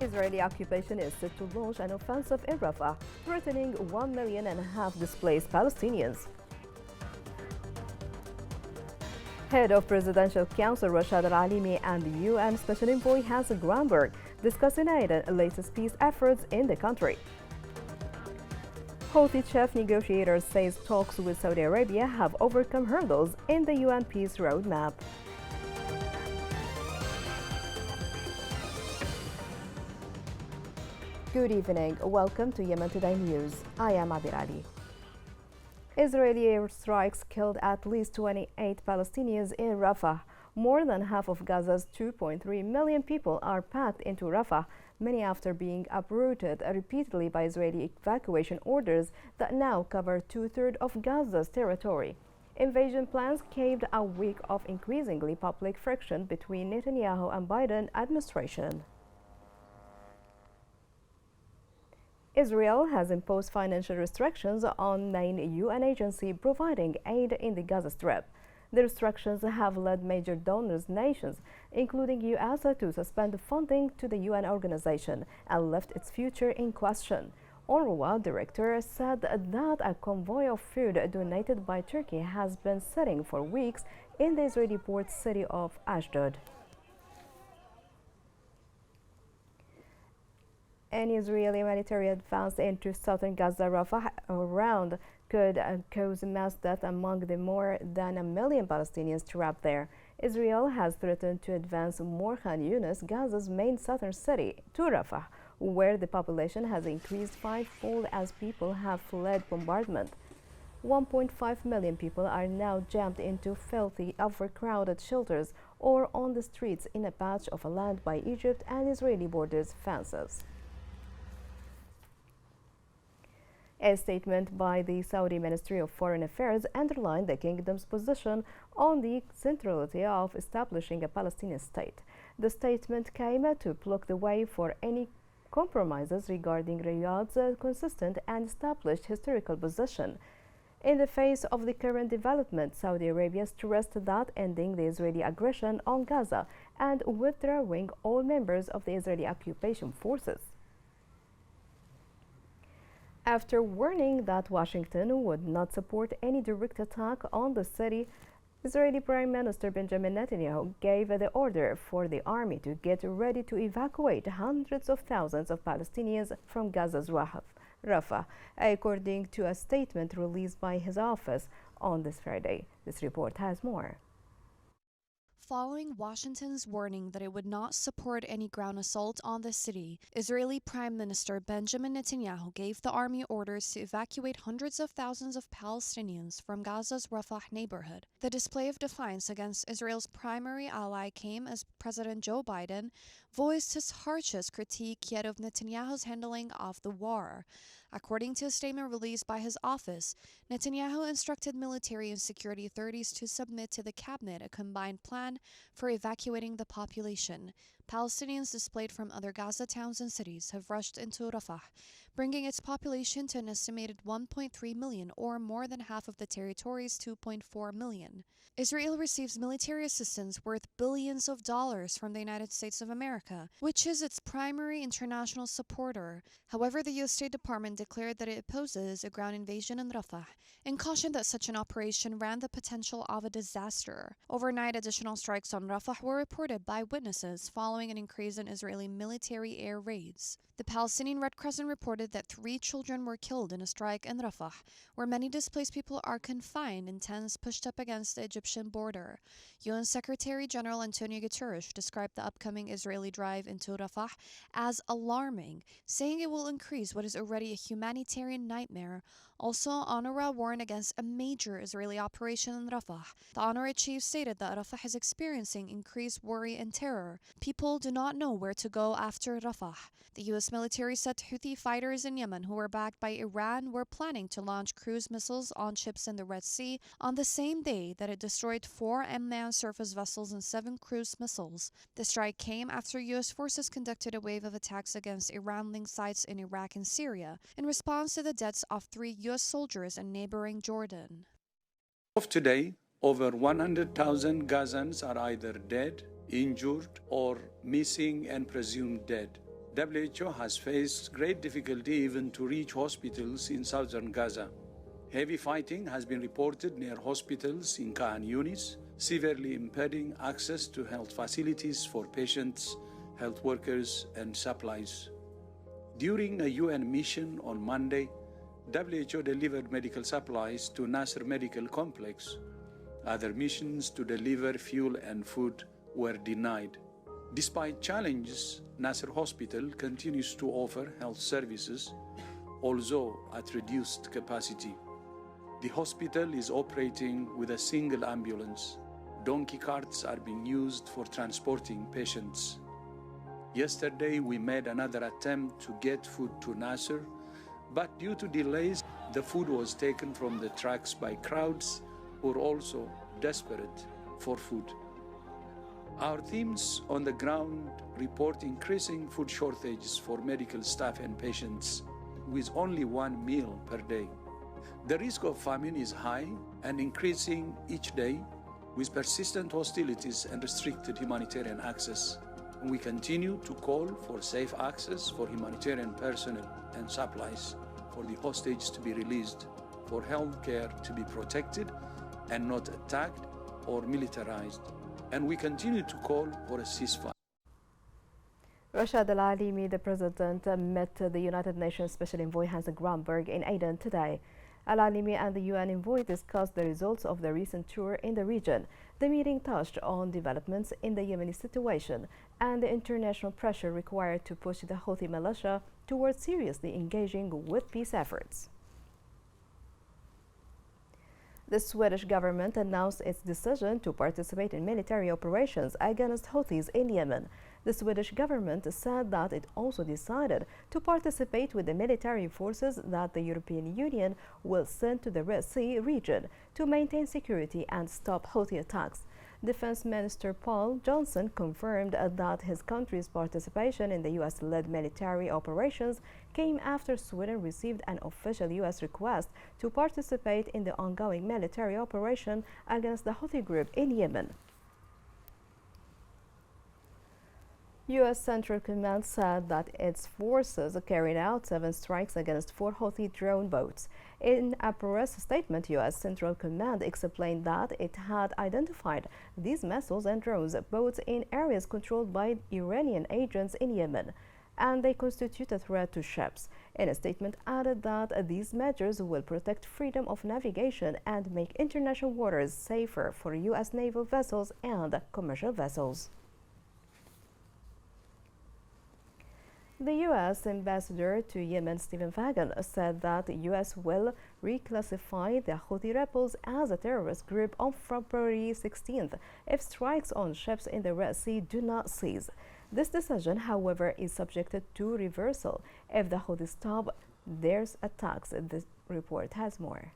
Israeli occupation is set to launch an offensive in Rafah, threatening 1.5 million displaced Palestinians. Head of Presidential Council Rashad al-Alimi and the UN Special Envoy Hassan Granberg discuss in Aden latest peace efforts in the country. Houthi chief negotiator says talks with Saudi Arabia have overcome hurdles in the UN peace roadmap. Good evening. Welcome to Yemen Today News. I am Abir Ali. Israeli airstrikes killed at least 28 Palestinians in Rafah. More than half of Gaza's 2.3 million people are packed into Rafah, many after being uprooted repeatedly by Israeli evacuation orders that now cover two-thirds of Gaza's territory. Invasion plans caved a week of increasingly public friction between Netanyahu and Biden administration. Israel has imposed financial restrictions on main UN agency providing aid in the Gaza Strip. The restrictions have led major donors nations, including US, to suspend funding to the UN organization and left its future in question. UNRWA director said that a convoy of food donated by Turkey has been sitting for weeks in the Israeli port city of Ashdod. An Israeli military advance into southern Gaza Rafah around could cause mass death among the more than 1 million Palestinians trapped there. Israel has threatened to advance more Khan Yunis, Gaza's main southern city, to Rafah, where the population has increased fivefold as people have fled bombardment. 1.5 million people are now jammed into filthy, overcrowded shelters or on the streets in a patch of land by Egypt and Israeli borders fences. A statement by the Saudi Ministry of Foreign Affairs underlined the kingdom's position on the centrality of establishing a Palestinian state. The statement came to block the way for any compromises regarding Riyadh's consistent and established historical position. In the face of the current development, Saudi Arabia stressed that ending the Israeli aggression on Gaza and withdrawing all members of the Israeli occupation forces. After warning that Washington would not support any direct attack on the city, Israeli Prime Minister Benjamin Netanyahu gave the order for the army to get ready to evacuate hundreds of thousands of Palestinians from Gaza's Rafah, according to a statement released by his office on this Friday. This report has more. Following Washington's warning that it would not support any ground assault on the city, Israeli Prime Minister Benjamin Netanyahu gave the army orders to evacuate hundreds of thousands of Palestinians from Gaza's Rafah neighborhood. The display of defiance against Israel's primary ally came as President Joe Biden voiced his harshest critique yet of Netanyahu's handling of the war. According to a statement released by his office, Netanyahu instructed military and security authorities to submit to the cabinet a combined plan for evacuating the population. Palestinians displaced from other Gaza towns and cities have rushed into Rafah, bringing its population to an estimated 1.3 million, or more than half of the territory's 2.4 million. Israel receives military assistance worth billions of dollars from the United States of America, which is its primary international supporter. However, the U.S. State Department declared that it opposes a ground invasion in Rafah and cautioned that such an operation ran the potential of a disaster. Overnight, additional strikes on Rafah were reported by witnesses following an increase in Israeli military air raids. The Palestinian Red Crescent reported that 3 children were killed in a strike in Rafah, where many displaced people are confined in tents pushed up against the Egyptian border. UN Secretary General Antonio Guterres described the upcoming Israeli drive into Rafah as alarming, saying it will increase what is already a humanitarian nightmare. Also, UNRWA warned against a major Israeli operation in Rafah. The UNRWA chief stated that Rafah is experiencing increased worry and terror. People do not know where to go after Rafah. The U.S. military said Houthi fighters in Yemen, who were backed by Iran, were planning to launch cruise missiles on ships in the Red Sea on the same day that it destroyed 4 unmanned surface vessels and 7 cruise missiles. The strike came after U.S. forces conducted a wave of attacks against Iran-linked sites in Iraq and Syria in response to the deaths of 3 U.S. soldiers in neighboring Jordan. Of today, over 100,000 Gazans are either dead, injured, or missing and presumed dead. WHO has faced great difficulty even to reach hospitals in southern Gaza. Heavy fighting has been reported near hospitals in Khan Yunis, severely impeding access to health facilities for patients, health workers, and supplies. During a UN mission on Monday, WHO delivered medical supplies to Nasser Medical Complex. Other missions to deliver fuel and food were denied. Despite challenges, Nasser Hospital continues to offer health services, although at reduced capacity. The hospital is operating with a single ambulance. Donkey carts are being used for transporting patients. Yesterday, we made another attempt to get food to Nasser, but due to delays, the food was taken from the trucks by crowds who are also desperate for food. Our teams on the ground report increasing food shortages for medical staff and patients, with only one meal per day. The risk of famine is high and increasing each day, with persistent hostilities and restricted humanitarian access. We continue to call for safe access for humanitarian personnel and supplies, for the hostages to be released, for healthcare to be protected and not attacked or militarized. And we continue to call for a ceasefire. Rashad Al-Alimi, the president, met the United Nations Special Envoy Hans Gramberg in Aden today. Al-Alimi and the UN envoy discussed the results of the recent tour in the region. The meeting touched on developments in the Yemeni situation and the international pressure required to push the Houthi militia towards seriously engaging with peace efforts. The Swedish government announced its decision to participate in military operations against Houthis in Yemen. The Swedish government said that it also decided to participate with the military forces that the European Union will send to the Red Sea region to maintain security and stop Houthi attacks. Defense Minister Paul Johnson confirmed that his country's participation in the U.S.-led military operations came after Sweden received an official U.S. request to participate in the ongoing military operation against the Houthi group in Yemen. U.S. Central Command said that its forces carried out 7 strikes against 4 Houthi drone boats. In a press statement, U.S. Central Command explained that it had identified these missiles and drones boats in areas controlled by Iranian agents in Yemen, and they constitute a threat to ships. In a statement, added that these measures will protect freedom of navigation and make international waters safer for U.S. naval vessels and commercial vessels. The U.S. ambassador to Yemen, Stephen Fagan, said that the U.S. will reclassify the Houthi rebels as a terrorist group on February 16th if strikes on ships in the Red Sea do not cease. This decision, however, is subjected to reversal if the Houthis stop their attacks. This report has more.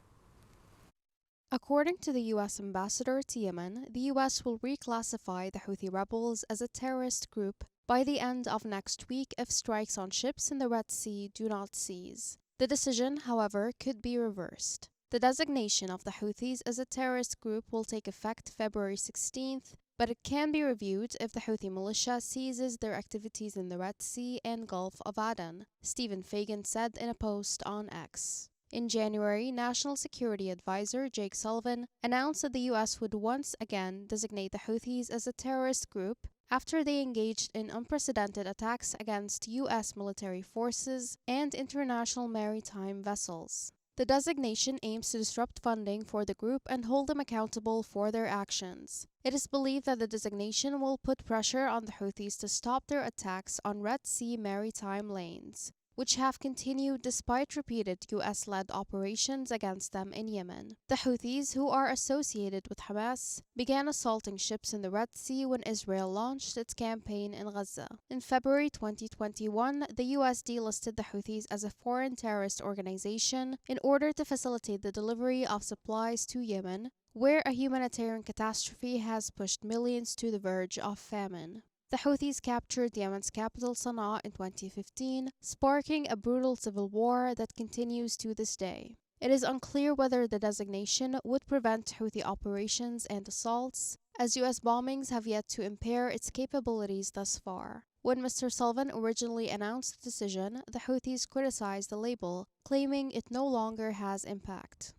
According to the U.S. ambassador to Yemen, the U.S. will reclassify the Houthi rebels as a terrorist group by the end of next week if strikes on ships in the Red Sea do not cease. The decision, however, could be reversed. The designation of the Houthis as a terrorist group will take effect February 16th, but it can be reviewed if the Houthi militia ceases their activities in the Red Sea and Gulf of Aden, Stephen Fagan said in a post on X. In January, National Security Advisor Jake Sullivan announced that the U.S. would once again designate the Houthis as a terrorist group after they engaged in unprecedented attacks against U.S. military forces and international maritime vessels. The designation aims to disrupt funding for the group and hold them accountable for their actions. It is believed that the designation will put pressure on the Houthis to stop their attacks on Red Sea maritime lanes, which have continued despite repeated U.S.-led operations against them in Yemen. The Houthis, who are associated with Hamas, began assaulting ships in the Red Sea when Israel launched its campaign in Gaza. In February 2021, the U.S. delisted the Houthis as a foreign terrorist organization in order to facilitate the delivery of supplies to Yemen, where a humanitarian catastrophe has pushed millions to the verge of famine. The Houthis captured Yemen's capital Sana'a in 2015, sparking a brutal civil war that continues to this day. It is unclear whether the designation would prevent Houthi operations and assaults, as U.S. bombings have yet to impair its capabilities thus far. When Mr. Sullivan originally announced the decision, the Houthis criticized the label, claiming it no longer has impact.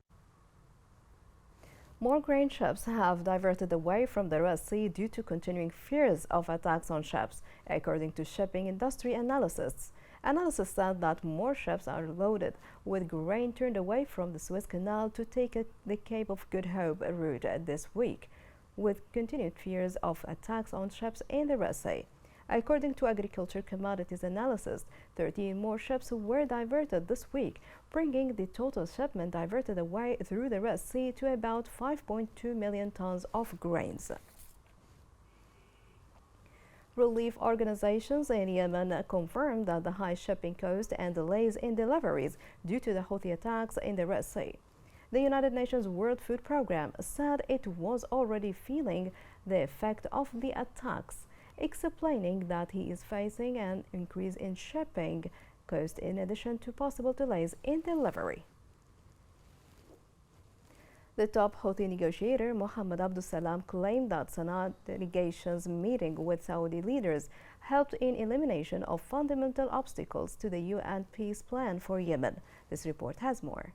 More grain ships have diverted away from the Red Sea due to continuing fears of attacks on ships, according to shipping industry analysts. Analysts said that more ships are loaded with grain turned away from the Suez Canal to take the Cape of Good Hope route this week, with continued fears of attacks on ships in the Red Sea. According to agriculture commodities analysis, 13 more ships were diverted this week, bringing the total shipment diverted away through the Red Sea to about 5.2 million tons of grains. Relief organizations in Yemen confirmed that the high shipping cost and delays in deliveries due to the Houthi attacks in the Red Sea. The United Nations World Food Programme said it was already feeling the effect of the attacks, explaining that he is facing an increase in shipping cost in addition to possible delays in delivery. The top Houthi negotiator, Mohammed Abdul Salam, claimed that Sana'a delegation's meeting with Saudi leaders helped in elimination of fundamental obstacles to the UN peace plan for Yemen. This report has more.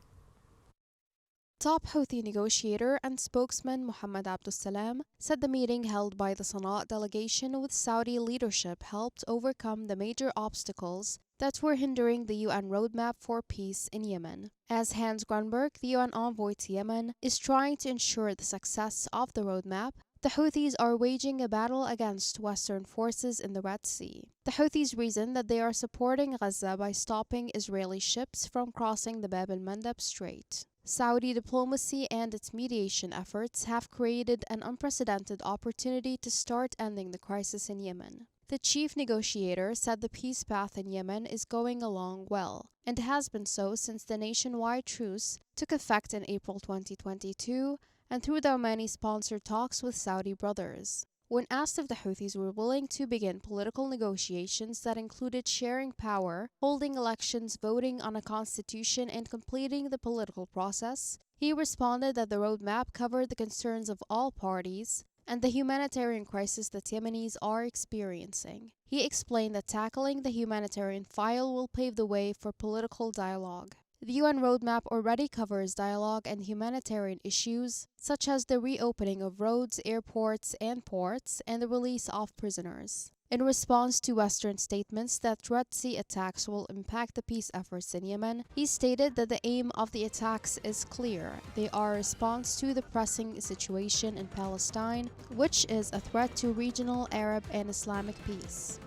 Top Houthi negotiator and spokesman Mohammed Abdul Salam said the meeting held by the Sana'a delegation with Saudi leadership helped overcome the major obstacles that were hindering the UN roadmap for peace in Yemen. As Hans Grunberg, the UN envoy to Yemen, is trying to ensure the success of the roadmap, the Houthis are waging a battle against Western forces in the Red Sea. The Houthis reason that they are supporting Gaza by stopping Israeli ships from crossing the Bab el-Mandeb Strait. Saudi diplomacy and its mediation efforts have created an unprecedented opportunity to start ending the crisis in Yemen. The chief negotiator said the peace path in Yemen is going along well, and has been so since the nationwide truce took effect in April 2022 and through the Omani-sponsored talks with Saudi brothers. When asked if the Houthis were willing to begin political negotiations that included sharing power, holding elections, voting on a constitution, and completing the political process, he responded that the roadmap covered the concerns of all parties and the humanitarian crisis that Yemenis are experiencing. He explained that tackling the humanitarian file will pave the way for political dialogue. The UN roadmap already covers dialogue and humanitarian issues, such as the reopening of roads, airports, and ports, and the release of prisoners. In response to Western statements that Red Sea attacks will impact the peace efforts in Yemen, he stated that the aim of the attacks is clear. They are a response to the pressing situation in Palestine, which is a threat to regional Arab and Islamic peace.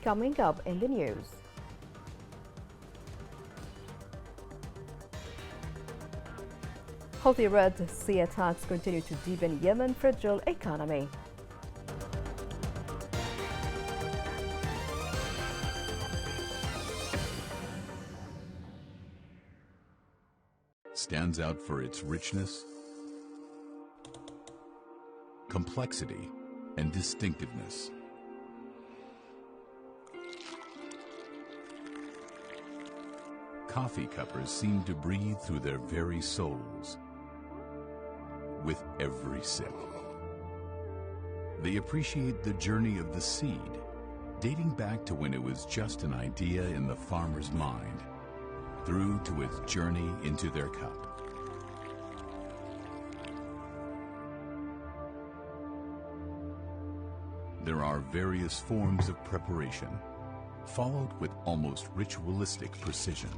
Coming up in the news. Houthi Red Sea attacks continue to deepen Yemen's fragile economy. Stands out for its richness, complexity, and distinctiveness. Coffee cuppers seem to breathe through their very souls with every sip. They appreciate the journey of the seed, dating back to when it was just an idea in the farmer's mind, through to its journey into their cup. There are various forms of preparation, followed with almost ritualistic precision.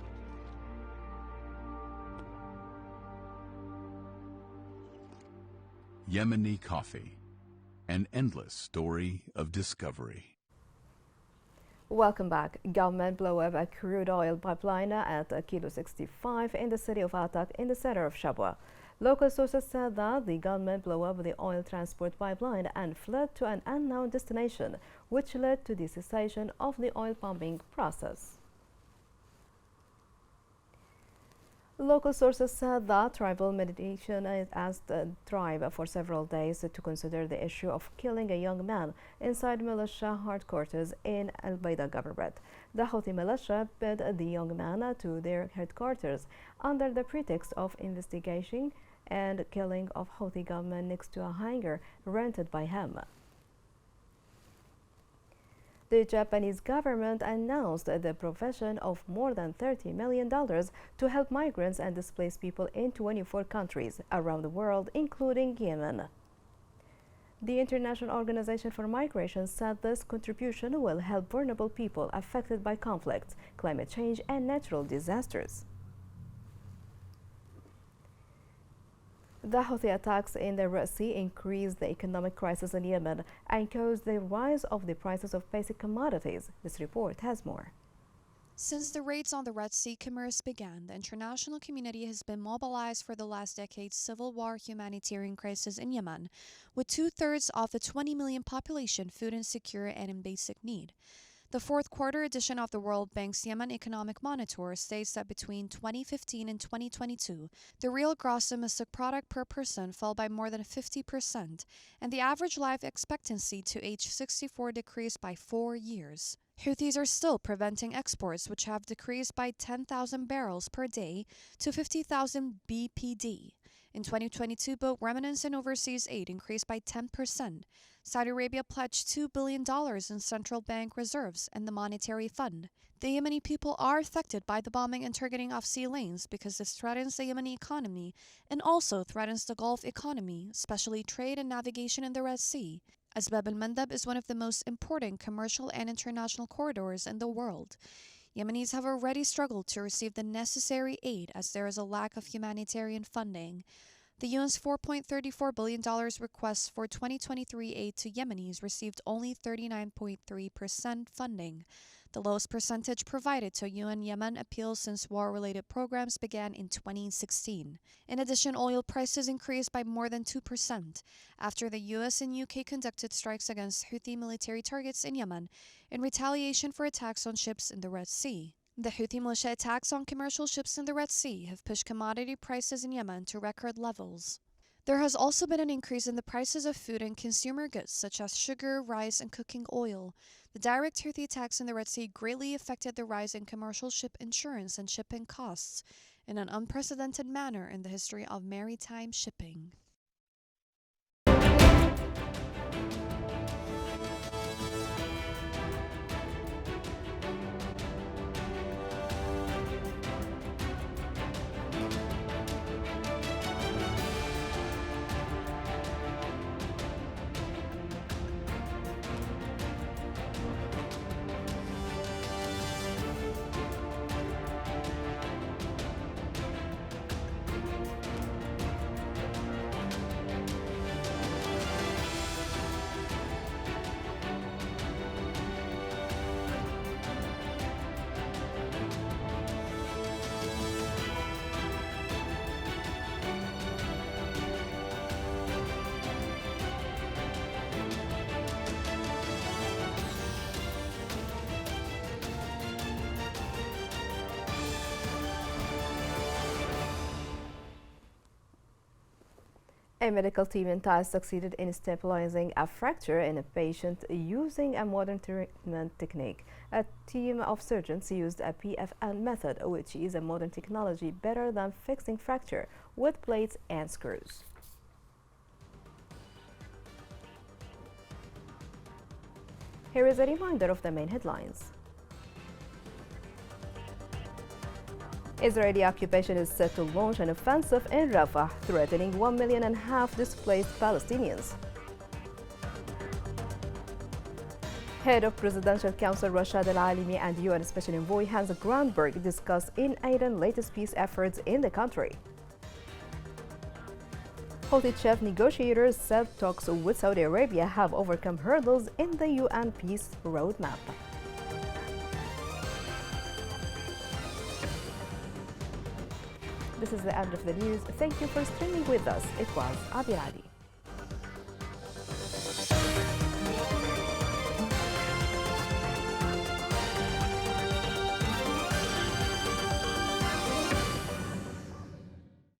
Yemeni coffee, an endless story of discovery. Welcome back. Government blow up a crude oil pipeline at Kilo 65 in the city of Atak in the center of Shabwa. Local sources said that the government blew up the oil transport pipeline and fled to an unknown destination, which led to the cessation of the oil pumping process. Local sources said that tribal mediation asked the tribe for several days to consider the issue of killing a young man inside militia headquarters in Al Baida government. The Houthi militia bid the young man to their headquarters under the pretext of investigating and killing of Houthi gunmen next to a hangar rented by him. The Japanese government announced the provision of more than $30 million to help migrants and displaced people in 24 countries around the world, including Yemen. The International Organization for Migration said this contribution will help vulnerable people affected by conflicts, climate change, and natural disasters. The Houthi attacks in the Red Sea increased the economic crisis in Yemen and caused the rise of the prices of basic commodities. This report has more. Since the raids on the Red Sea commerce began, the international community has been mobilized for the last decade's civil war humanitarian crisis in Yemen, with 2/3 of the 20 million population food insecure and in basic need. The fourth quarter edition of the World Bank's Yemen Economic Monitor states that between 2015 and 2022, the real gross domestic product per person fell by more than 50%, and the average life expectancy to age 64 decreased by 4 years. Houthis are still preventing exports, which have decreased by 10,000 barrels per day to 50,000 BPD. In 2022, both remnants and overseas aid increased by 10%. Saudi Arabia pledged $2 billion in central bank reserves and the monetary fund. The Yemeni people are affected by the bombing and targeting of sea lanes because this threatens the Yemeni economy and also threatens the Gulf economy, especially trade and navigation in the Red Sea, as Bab el-Mandeb is one of the most important commercial and international corridors in the world. Yemenis have already struggled to receive the necessary aid as there is a lack of humanitarian funding. The UN's $4.34 billion request for 2023 aid to Yemenis received only 39.3% funding, the lowest percentage provided to UN Yemen appeals since war-related programs began in 2016. In addition, oil prices increased by more than 2% after the US and UK conducted strikes against Houthi military targets in Yemen in retaliation for attacks on ships in the Red Sea. The Houthi militia attacks on commercial ships in the Red Sea have pushed commodity prices in Yemen to record levels. There has also been an increase in the prices of food and consumer goods such as sugar, rice, and cooking oil. The direct Houthi attacks in the Red Sea greatly affected the rise in commercial ship insurance and shipping costs in an unprecedented manner in the history of maritime shipping. A medical team in Thailand succeeded in stabilizing a fracture in a patient using a modern treatment technique. A team of surgeons used a PFN method, which is a modern technology better than fixing fracture with plates and screws. Here is a reminder of the main headlines. Israeli occupation is set to launch an offensive in Rafah, threatening 1.5 million displaced Palestinians. Head of Presidential Council Rashad Al-Alimi and UN Special Envoy Hans Grundberg discuss in Iran's latest peace efforts in the country. Houthi chief negotiators said talks with Saudi Arabia have overcome hurdles in the UN peace roadmap. This is the end of the news. Thank you for streaming with us. It was Abiradi.